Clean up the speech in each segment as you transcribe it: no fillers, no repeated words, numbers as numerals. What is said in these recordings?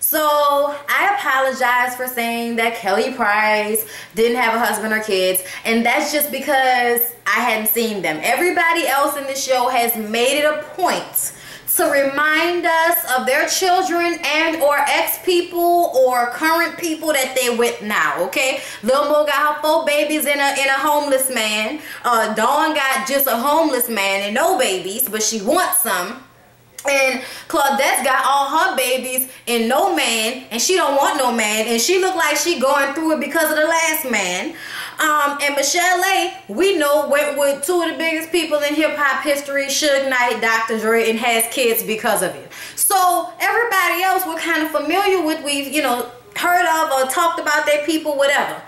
So I apologize for saying that Kelly Price didn't have a husband or kids, and that's just because I hadn't seen them. Everybody else in the show has made it a point to remind us of their children and or ex-people or current people that they're with now, okay? Lil Mo got her 4 babies in a homeless man. Dawn got just a homeless man and no babies, but she wants some. And Claudette's got all her babies and no man, and she don't want no man, and she look like she going through it because of the last man. And Michelle A, we know, went with 2 of the biggest people in hip-hop history, Suge Knight, Dr. Dre, and has kids because of it. So everybody else we're kind of familiar with, we've, you know, heard of or talked about their people, whatever.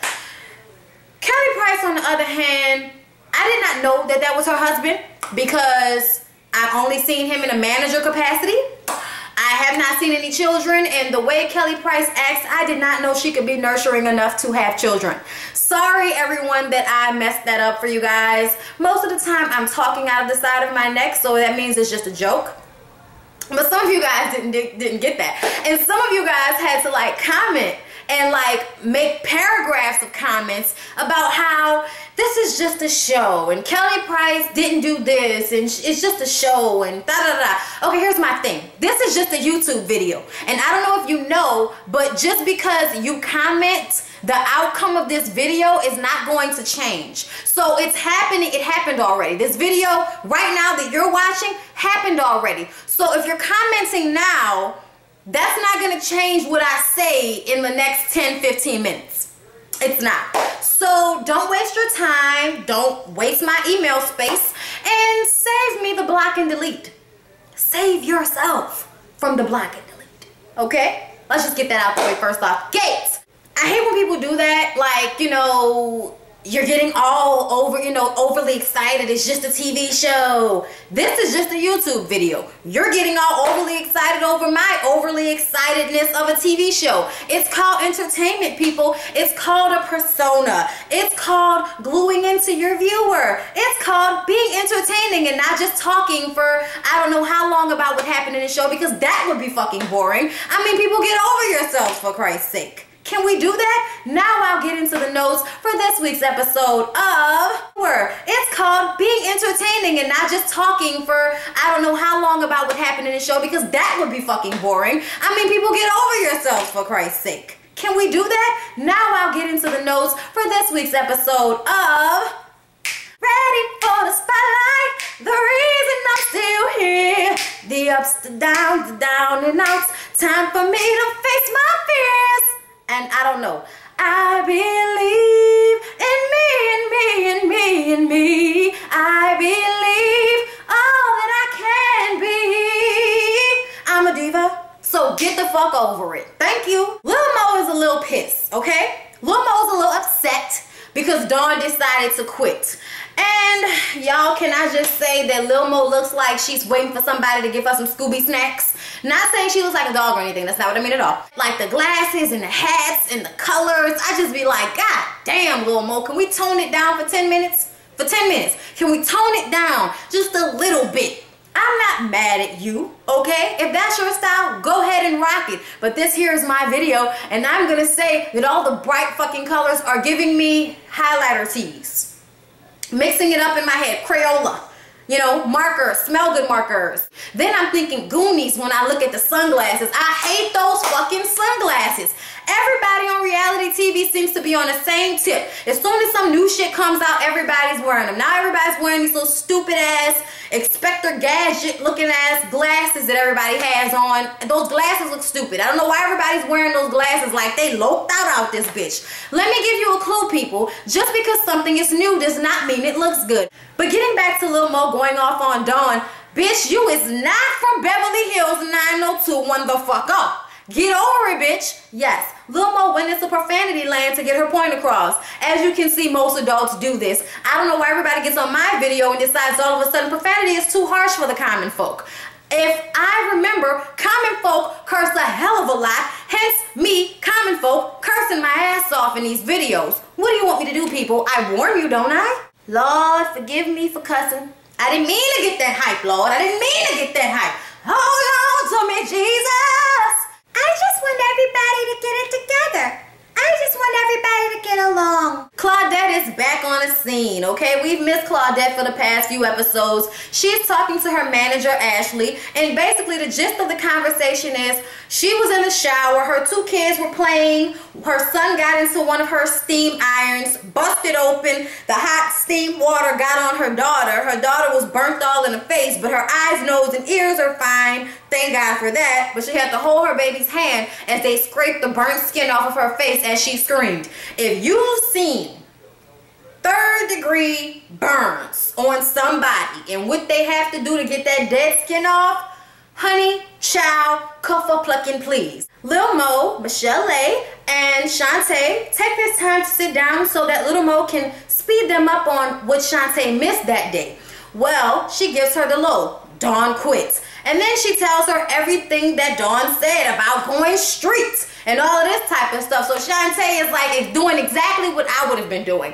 Kelly Price, on the other hand, I did not know that that was her husband because I've only seen him in a manager capacity. I have not seen any children, and the way Kelly Price acts, I did not know she could be nurturing enough to have children. Sorry everyone that I messed that up for you guys. Most of the time I'm talking out of the side of my neck, so that means it's just a joke. But some of you guys didn't get that. And some of you guys had to like comment and like make paragraphs of comments about how this is just a show and Kelly Price didn't do this and it's just a show and da da da. Okay, here's my thing. This is just a YouTube video, and I don't know if you know, but just because you comment, the outcome of this video is not going to change. So it's happening. It happened already. This video right now that you're watching happened already. So if you're commenting now, that's not going to change what I say in the next 10-15 minutes. It's not. So don't waste your time. Don't waste my email space. And save me the block and delete. Save yourself from the block and delete. Okay? Let's just get that out the way first off. Gates. I hate when people do that. Like, you know, you're getting all over, you know, overly excited. It's just a TV show. This is just a YouTube video. You're getting all overly excited over my overly excitedness of a TV show. It's called entertainment, people. It's called a persona. It's called gluing into your viewer. It's called being entertaining and not just talking for I don't know how long about what happened in the show, because that would be fucking boring. I mean, people, get over yourselves, for Christ's sake. Can we do that? Now I'll get into the notes for this week's episode of It's called being entertaining and not just talking for I don't know how long about what happened in the show, because that would be fucking boring. I mean, people, get over yourselves, for Christ's sake. Can we do that? Now I'll get into the notes for this week's episode of Ready for the Spotlight, the reason I'm still here, the ups, the downs, the down and outs, time for me to face my fears. And I don't know. I believe in me and me and me and me. I believe all that I can be. I'm a diva, so get the fuck over it. Thank you. Lil Mo is a little pissed, okay? Lil Mo's a little upset because Dawn decided to quit. And y'all, can I just say that Lil Mo looks like she's waiting for somebody to give her some Scooby snacks? Not saying she looks like a dog or anything. That's not what I mean at all. Like the glasses and the hats and the colors. I just be like, God damn, Lil Mo, can we tone it down for 10 minutes? For 10 minutes. Can we tone it down just a little bit? I'm not mad at you, okay? If that's your style, go ahead and rock it. But this here is my video, and I'm gonna say that all the bright fucking colors are giving me highlighter tees. Mixing it up in my head, Crayola, you know, markers, smell good markers. Then I'm thinking Goonies when I look at the sunglasses. I hate those fucking sunglasses. Everybody on reality TV seems to be on the same tip. As soon as some new shit comes out, everybody's wearing them. Now everybody's wearing these little stupid ass Inspector Gadget looking ass glasses that everybody has on. And those glasses look stupid. I don't know why everybody's wearing those glasses like they loped out this bitch. Let me give you a clue, people. Just because something is new does not mean it looks good. But getting back to Lil Mo going off on Dawn, bitch, you is not from Beverly Hills 90210 the fuck up. Get over it, bitch. Yes, Lil Mo went into profanity land to get her point across. As you can see, most adults do this. I don't know why everybody gets on my video and decides all of a sudden profanity is too harsh for the common folk. If I remember, common folk curse a hell of a lot, hence me, common folk, cursing my ass off in these videos. What do you want me to do, people? I warn you, don't I? Lord, forgive me for cussing. I didn't mean to get that hype, Lord. I didn't mean to get that hype. Hold on to me, Jesus. I just want scene, okay? We've missed Claudette for the past few episodes. She's talking to her manager, Ashley, and basically the gist of the conversation is she was in the shower, her 2 kids were playing, her son got into one of her steam irons, busted open, the hot steam water got on her daughter was burnt all in the face, but her eyes, nose, and ears are fine, thank God for that, but she had to hold her baby's hand as they scraped the burnt skin off of her face as she screamed. If you've seen 3rd-degree burns on somebody and what they have to do to get that dead skin off, honey, child, cuff plucking please. Lil Mo, Michelle A, and Shantae take this time to sit down so that Lil Mo can speed them up on what Shantae missed that day. Well, she gives her the low. Dawn quits. And then she tells her everything that Dawn said about going street and all of this type of stuff. So Shantae is like, doing exactly what I would have been doing.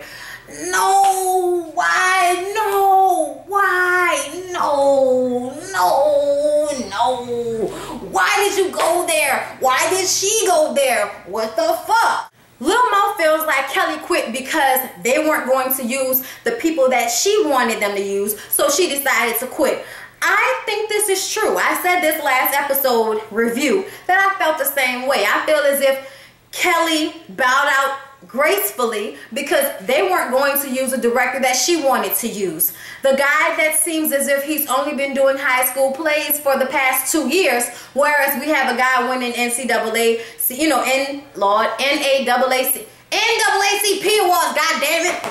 No, why? No, why? No, no, no. Why did you go there? Why did she go there? What the fuck? Lil Mo feels like Kelly quit because they weren't going to use the people that she wanted them to use, so she decided to quit. I think this is true. I said this last episode review that I felt the same way. I feel as if Kelly bowed out gracefully because they weren't going to use a director that she wanted to use. The guy that seems as if he's only been doing high school plays for the past 2 years, whereas we have a guy winning NCAA, you know, NAACP awards, god damn it.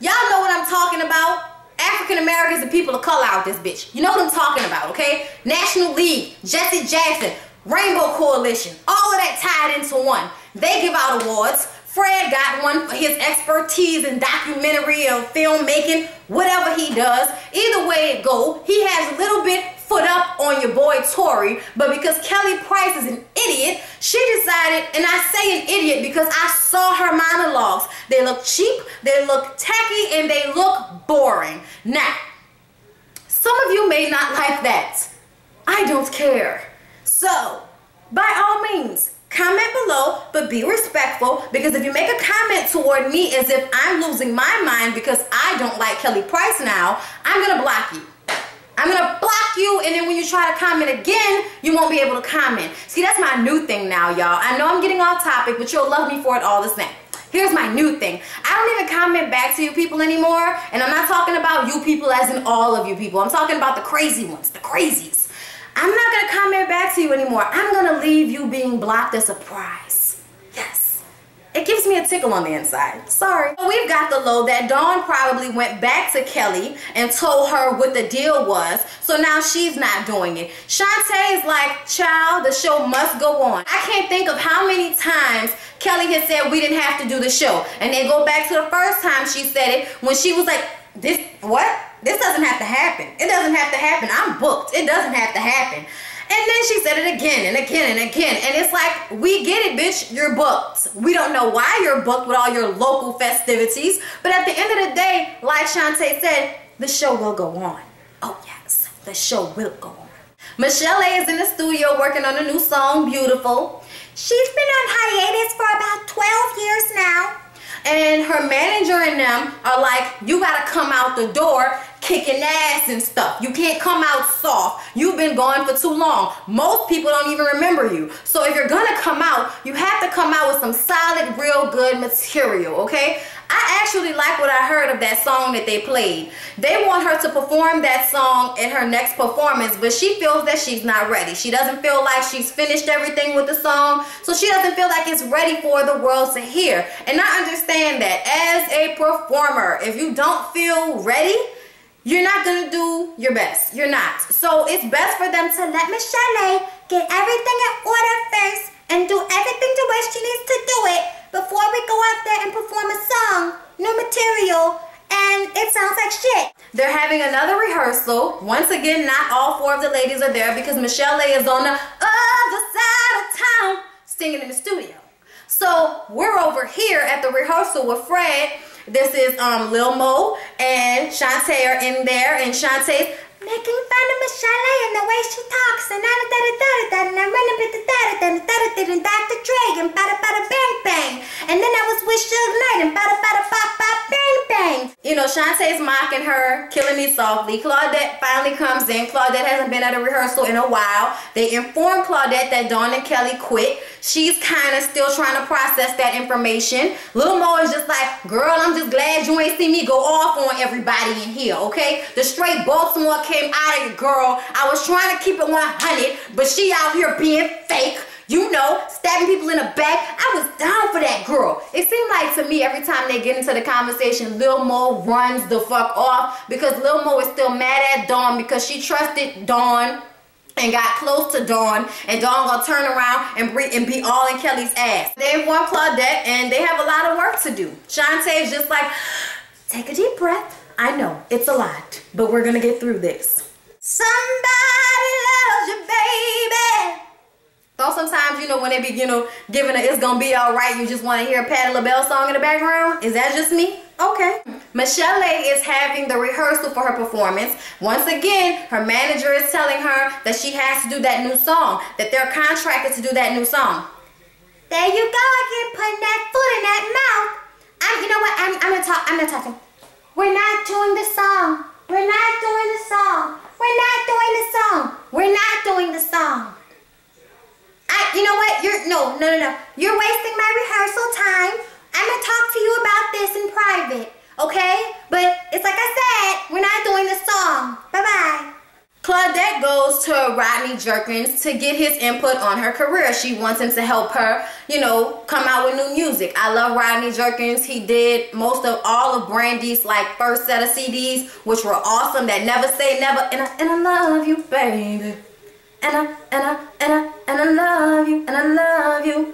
Y'all know what I'm talking about. African Americans and people of color out this bitch. You know what I'm talking about, okay? National League, Jesse Jackson, Rainbow Coalition, all of that tied into one. They give out awards. Fred got one for his expertise in documentary or filmmaking, whatever he does. Either way it go, he has a little bit foot up on your boy Tory, but because Kelly Price is an idiot, she decided, and I say an idiot because I saw her monologues. They look cheap, they look tacky, and they look boring. Now, some of you may not like that. I don't care. So, by all means, comment below, but be respectful, because if you make a comment toward me as if I'm losing my mind because I don't like Kelly Price now, I'm gonna block you. I'm gonna block you, and then when you try to comment again, you won't be able to comment. See, that's my new thing now, y'all. I know I'm getting off topic, but you'll love me for it all the same. Here's my new thing. I don't even comment back to you people anymore, and I'm not talking about you people as in all of you people. I'm talking about the crazy ones, the crazies. I'm not gonna comment back to you anymore. I'm gonna leave you being blocked a surprise. Yes. It gives me a tickle on the inside. Sorry. We've got the low that Dawn probably went back to Kelly and told her what the deal was, so now she's not doing it. Shantae is like, child, the show must go on. I can't think of how many times Kelly has said we didn't have to do the show. And they go back to the first time she said it when she was like, this, what? This doesn't have to happen. It doesn't have to happen. I'm booked. It doesn't have to happen. And then she said it again and again and again. And it's like, we get it, bitch. You're booked. We don't know why you're booked with all your local festivities. But at the end of the day, like Shantae said, the show will go on. Oh, yes. The show will go on. Michelle A is in the studio working on a new song, Beautiful. She's been on hiatus for about 12 years now. And her manager and them are like, you gotta come out the door kicking ass and stuff. You can't come out soft. You've been gone for too long. Most people don't even remember you. So if you're gonna come out, you have to come out with some solid, real good material, okay? I actually like what I heard of that song that they played. They want her to perform that song in her next performance, but she feels that she's not ready. She doesn't feel like she's finished everything with the song, so she doesn't feel like it's ready for the world to hear. And I understand that as a performer, if you don't feel ready, you're not gonna do your best. You're not. So it's best for them to let Michelle A get everything in order first and do everything the way she needs to do it before we go out there and perform a song, new material, and it sounds like shit. They're having another rehearsal. Once again, not all 4 of the ladies are there because Michelle A is on the other side of town singing in the studio. So we're over here at the rehearsal with Fred. This is Lil Mo and Shantae are in there, and Shantae's making fun of Michelle A and the way she talks, and I'm running with the and Dr. Dre and bada bada bang bang, and then I was with Suge Knight and bada bada bop bop bang bang. you know, Shantae's mocking her, killing me softly. Claudette finally comes in. Claudette hasn't been at a rehearsal in a while. They inform Claudette that Dawn and Kelly quit. She's kind of still trying to process that information. Lil Mo is just like, girl, I'm just glad you ain't seen me go off on everybody in here, okay? The straight Baltimore came out of you, girl. I was trying to keep it 100, but she out here being fake. You know, stabbing people in the back. I was down for that girl. It seemed like to me every time they get into the conversation, Lil Mo runs the fuck off because Lil Mo is still mad at Dawn because she trusted Dawn and got close to Dawn, and Dawn gonna turn around and be all in Kelly's ass. They want Claudette and they have a lot of work to do. Shantae is just like, take a deep breath. I know, it's a lot, but we're gonna get through this. Somebody loves you, baby. So sometimes, you know, when they be, you know, giving a "it's gonna be alright," you just want to hear a Patti LaBelle song in the background. Is that just me? Okay. Michelle is having the rehearsal for her performance. Once again, her manager is telling her that she has to do that new song, that they're contracted to do that new song. There you go again, putting that foot in that mouth. You know what? I'm not talking. We're not doing the song. We're not doing the song. We're not doing the song. We're not doing the song. You know what? No. You're wasting my rehearsal time. I'm gonna talk to you about this in private, okay? But it's like I said, we're not doing the song. Bye-bye. Claudette goes to Rodney Jerkins to get his input on her career. She wants him to help her, you know, come out with new music. I love Rodney Jerkins. He did most of all of Brandy's like first set of CDs, which were awesome. That Never Say Never, and I love you, baby. And I love you, and I love you.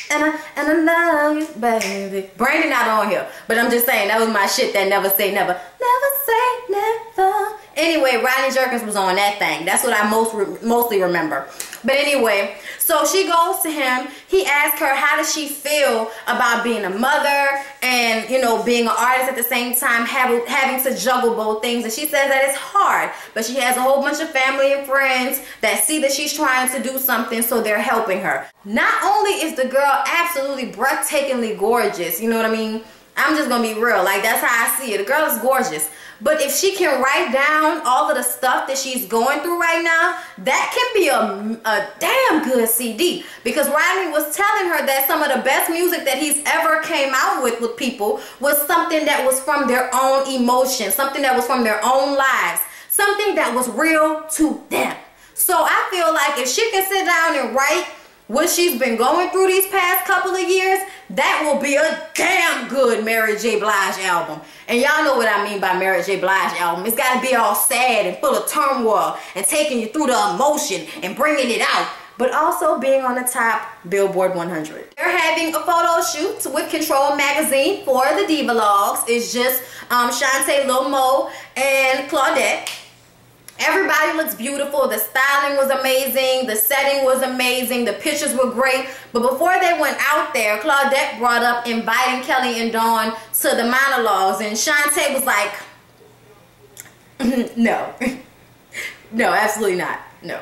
And I love you, baby. Brandy not on here, but I'm just saying that was my shit, that Never Say Never. Never say never. Anyway, Rodney Jerkins was on that thing. That's what I mostly remember. But anyway, so she goes to him. He asks her, how does she feel about being a mother and, you know, being an artist at the same time, having to juggle both things. And she says that it's hard, but she has a whole bunch of family and friends that see that she's trying to do something, so they're helping her. Not only is the girl absolutely breathtakingly gorgeous, you know what I mean? I'm just gonna be real, like that's how I see it. The girl is gorgeous. But if she can write down all of the stuff that she's going through right now, that can be a damn good CD. Because Rodney was telling her that some of the best music that he's ever came out with people was something that was from their own emotions, something that was from their own lives, something that was real to them. So I feel like if she can sit down and write what she's been going through these past couple of years, that will be a damn good Mary J. Blige album. And y'all know what I mean by Mary J. Blige album. It's got to be all sad and full of turmoil and taking you through the emotion and bringing it out, but also being on the top Billboard 100. They're having a photo shoot with Control magazine for the Divalogs. It's just Shantae, Lil Mo, and Claudette. Everybody looks beautiful. The styling was amazing. The setting was amazing. The pictures were great. But before they went out there, Claudette brought up inviting Kelly and Dawn to the monologues. And Shantae was like, no. No, absolutely not. No.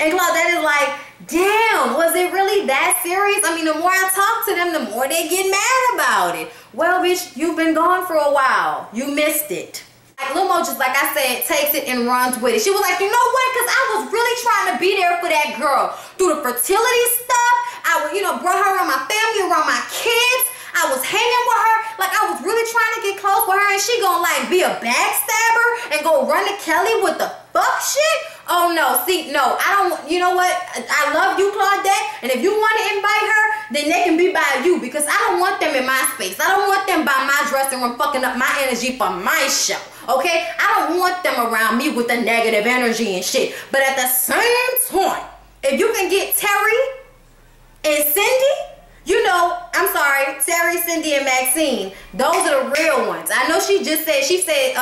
And Claudette is like, damn, was it really that serious? I mean, the more I talk to them, the more they get mad about it. Well, bitch, you've been gone for a while. You missed it. Like Lil Mo, just like I said, takes it and runs with it. She was like, you know what? Because I was really trying to be there for that girl. Through the fertility stuff, I would, you know, brought her around my family, around my kids. I was hanging with her. Like, I was really trying to get close with her. And she gonna, like, be a backstabber and go run to Kelly with the fuck shit? Oh, no. See, no. I don't, you know what? I love you, Claudette. And if you want to invite her, then they can be by you. Because I don't want them in my space. I don't want them by my dressing room fucking up my energy for my show. Okay? I don't want them around me with the negative energy and shit. But at the same time, if you can get Terry and Cindy, you know, I'm sorry, Terry, Cindy, and Maxine, those are the real ones. I know she said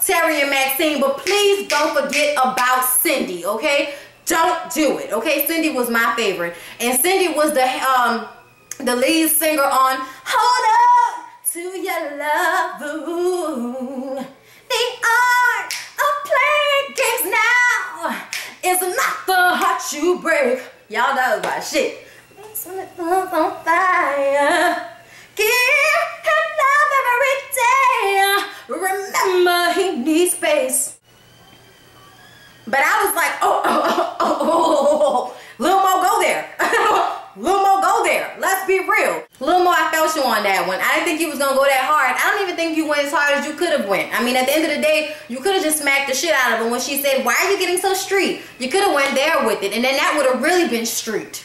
Terry and Maxine, but please don't forget about Cindy, okay? Don't do it, okay? Cindy was my favorite. And Cindy was the lead singer on Hold Up to Your Love. Ooh. The art of playing games now is not the heart you break. Y'all know my shit. When it love's on fire, give her love every day. Remember, he needs space. But I was like, oh, Lil Mo, go there. Lil Mo, go there. Let's be real. Lil Mo, I felt you on that one. I didn't think you was gonna go that hard. I don't even think you went as hard as you could have went. I mean, at the end of the day, you could have just smacked the shit out of her when she said, why are you getting so street? You could have went there with it, and then that would have really been street.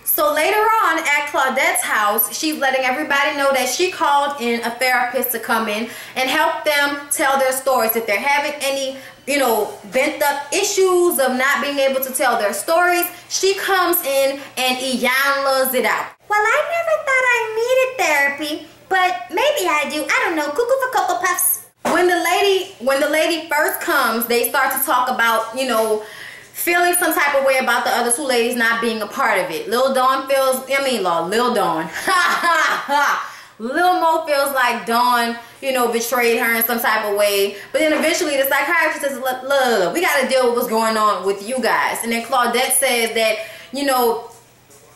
So later on at Claudette's house, she's letting everybody know that she called in a therapist to come in and help them tell their stories. If they're having any, you know, bent up issues of not being able to tell their stories, she comes in and iyanlas it out. Well, I never thought I needed therapy, but maybe I do. I don't know. Cuckoo for Cocoa Puffs. When the lady first comes, they start to talk about, you know, feeling some type of way about the other two ladies not being a part of it. Lil Dawn feels, Lil Dawn. Lil Mo feels like Dawn, you know, betrayed her in some type of way. But then eventually the psychiatrist says, look, we got to deal with what's going on with you guys. And then Claudette says that, you know,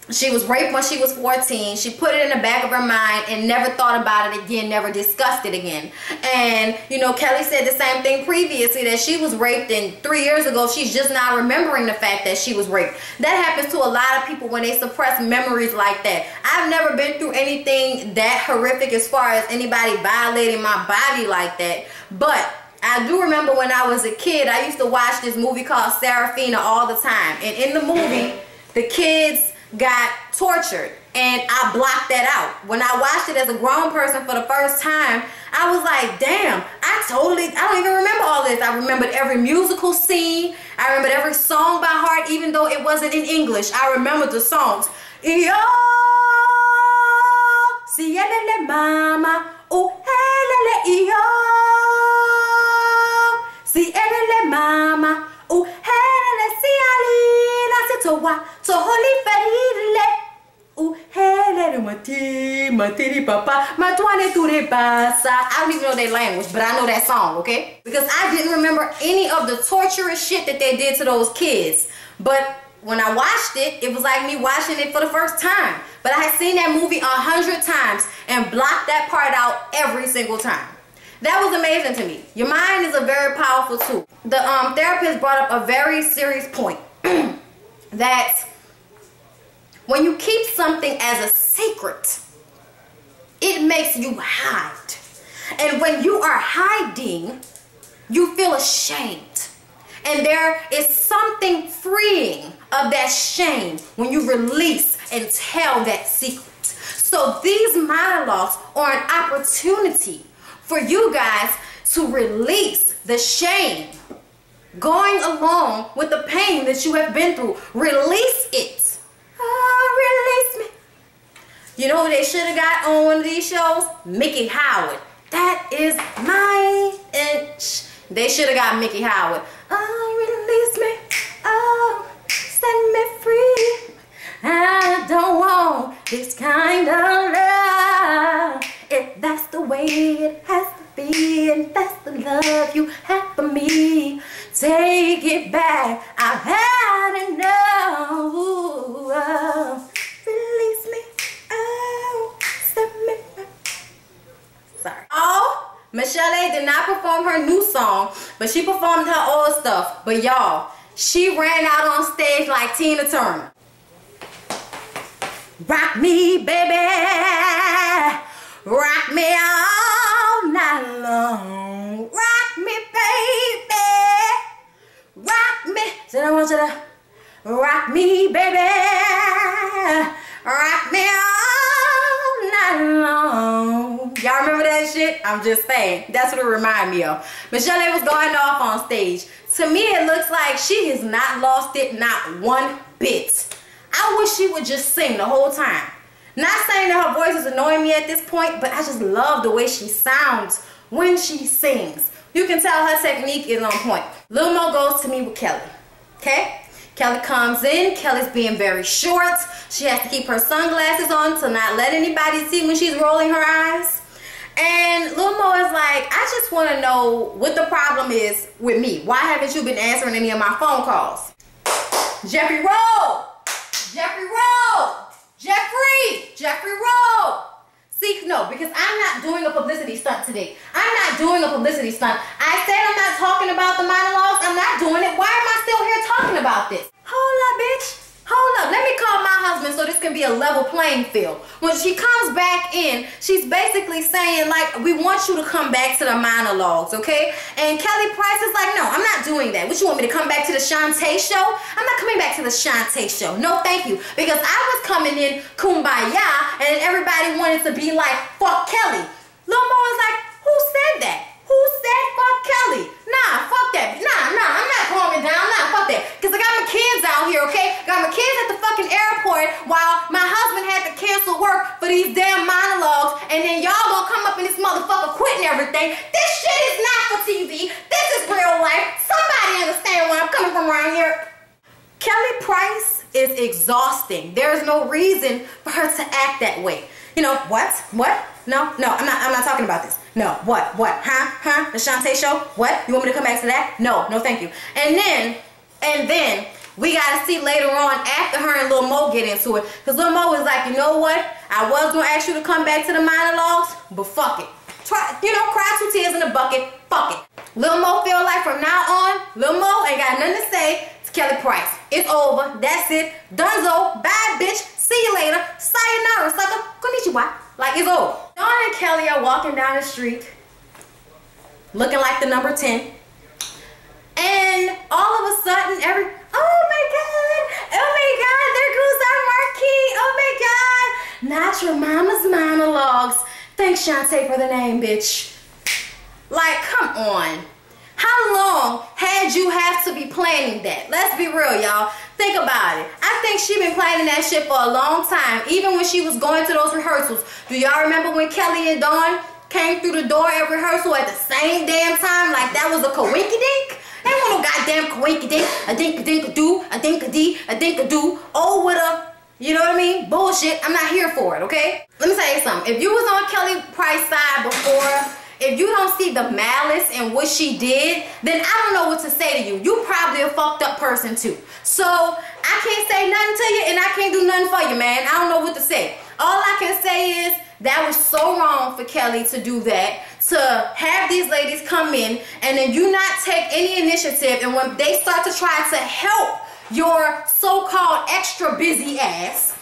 she was raped when she was 14. She put it in the back of her mind and never thought about it again, never discussed it again. And, you know, Kelly said the same thing previously, that she was raped, and 3 years ago, she's just not remembering the fact that she was raped. That happens to a lot of people when they suppress memories like that. I've never been through anything that horrific as far as anybody violating my body like that. But I do remember when I was a kid, I used to watch this movie called Serafina all the time. And in the movie, the kids got tortured, and I blocked that out. When I watched it as a grown person for the first time, I was like, damn, I don't even remember all this. I remembered every musical scene. I remembered every song by heart, even though it wasn't in English. I remembered the songs. Yo, sielele mama, oh helele yo, sielele mama, oh helele sialina sitowa, to holy ferile, oh helele matiri papa, matwane ture pasa. I don't even know their language, but I know that song, okay? Because I didn't remember any of the torturous shit that they did to those kids. But when I watched it, it was like me watching it for the first time. But I had seen that movie 100 times and blocked that part out every single time. That was amazing to me. Your mind is a very powerful tool. The therapist brought up a very serious point. That when you keep something as a secret, it makes you hide. And when you are hiding, you feel ashamed. And there is something freeing of that shame when you release and tell that secret. So these monologues are an opportunity for you guys to release the shame going along with the pain that you have been through. Release it. Oh, release me. You know who they should have got on one of these shows? Mickey Howard. That is mine. And they should have got Mickey Howard. Oh, release me. Oh, set me free. I don't want this kind of love. If that's the way it has to be, and that's the love you have for me, take it back. I've had enough. Release me. Oh, set me free. Sorry. Oh, Michelle A did not perform her new song, but she performed her old stuff. But y'all, she ran out on stage like Tina Turner. Rock me, baby. Rock me all night long. Rock me, baby. Rock me. Said I want you to rock me, baby. Rock me all night long. Y'all remember that shit? I'm just saying. That's what it reminded me of. Michelle A was going off on stage. To me, it looks like she has not lost it, not one bit. I wish she would just sing the whole time. Not saying that her voice is annoying me at this point, but I just love the way she sounds when she sings. You can tell her technique is on point. Lil Mo goes to meet with Kelly. Okay? Kelly comes in. Kelly's being very short. She has to keep her sunglasses on to not let anybody see when she's rolling her eyes. And Lil Mo is like, I just want to know what the problem is with me. Why haven't you been answering any of my phone calls? Jeffrey, roll! Jeffrey, roll! Jeffrey! Jeffrey, roll! See, no, because I'm not doing a publicity stunt today. I'm not doing a publicity stunt. I said I'm not talking about the monologues. I'm not doing it. Why am I still here talking about this? Hold up, bitch. Hold up, let me call my husband so this can be a level playing field. When she comes back in, she's basically saying, like, we want you to come back to the monologues, okay? And Kelly Price is like, no, I'm not doing that. What, you want me to come back to the Shantae show? I'm not coming back to the Shantae show. No, thank you. Because I was coming in kumbaya, and everybody wanted to be like, fuck Kelly. Lil Mo is like, who said that? Who said fuck Kelly? Nah, fuck that. Nah, I'm not calming down. Nah, fuck that. Because I got my kids out here, okay? Got my kids at the fucking airport while my husband had to cancel work for these damn monologues, and then y'all gonna come up in this motherfucker quitting everything. This shit is not for TV. This is real life. Somebody understand where I'm coming from around here. Kelly Price is exhausting. There is no reason for her to act that way. You know, what? No, I'm not talking about this. No, what? Huh? The Shantae show? What? You want me to come back to that? No, thank you. And then we gotta see later on after her and Lil Mo get into it, because Lil Mo was like, you know what? I was gonna ask you to come back to the monologues, but fuck it. Try, cry 2 tears in a bucket. Fuck it. Lil Mo feel like from now on, Lil Mo ain't got nothing to say to Kelly Price. It's over. That's it. Dunzo. Bye, bitch. See you later. Sayonara, sucker. Konnichiwa. Like, it's over. Dawn and Kelly are walking down the street looking like the number 10. And all of a sudden, oh my God, there goes our marquee. Oh my God, not your mama's monologues. Thanks, Shantae, for the name, bitch. Like, come on. How long had you have to be planning that? Let's be real, y'all. Think about it. I think she been planning that shit for a long time, even when she was going to those rehearsals. Do y'all remember when Kelly and Dawn came through the door at rehearsal at the same damn time? Like that was a coinky-dink? They want no goddamn coinky-dink. A dink-a-dink-a-do, a dink-a-dee, a dink-a-do. Oh, with a, you know what I mean? Bullshit. I'm not here for it, okay? Let me tell you something. If you was on Kelly Price's side before, if you don't see the malice in what she did, then I don't know what to say to you. You probably a fucked up person too. So I can't say nothing to you and I can't do nothing for you, man. I don't know what to say. All I can say is that was so wrong for Kelly to do that, to have these ladies come in and then you not take any initiative, and when they start to try to help your so-called extra busy ass,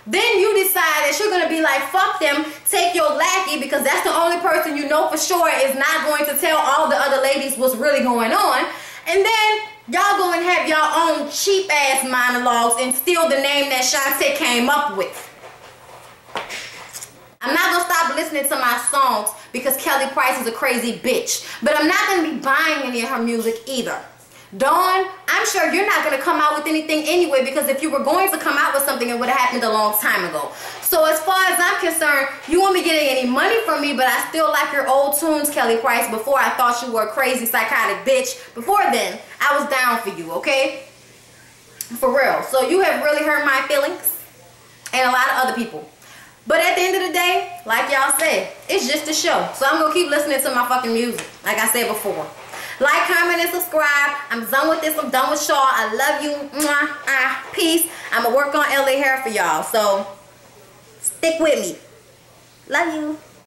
then you decide that you're going to be like, fuck them, take your lackey, because that's the only person you know for sure is not going to tell all the other ladies what's really going on. And then y'all go and have your own cheap ass monologues and steal the name that Shantae came up with. I'm not going to stop listening to my songs because Kelly Price is a crazy bitch. But I'm not going to be buying any of her music either. Dawn, I'm sure you're not going to come out with anything anyway, because if you were going to come out with something, it would have happened a long time ago. So as far as I'm concerned, you won't be getting any money from me, but I still like your old tunes, Kelly Price. Before I thought you were a crazy psychotic bitch. Before then, I was down for you, okay? For real. So you have really hurt my feelings and a lot of other people. But at the end of the day, like y'all said, it's just a show. So I'm going to keep listening to my fucking music, like I said before. Like, comment, and subscribe. I'm done with this. I'm done with y'all. I love you. Mwah, peace. I'm going to work on LA hair for y'all. So, stick with me. Love you.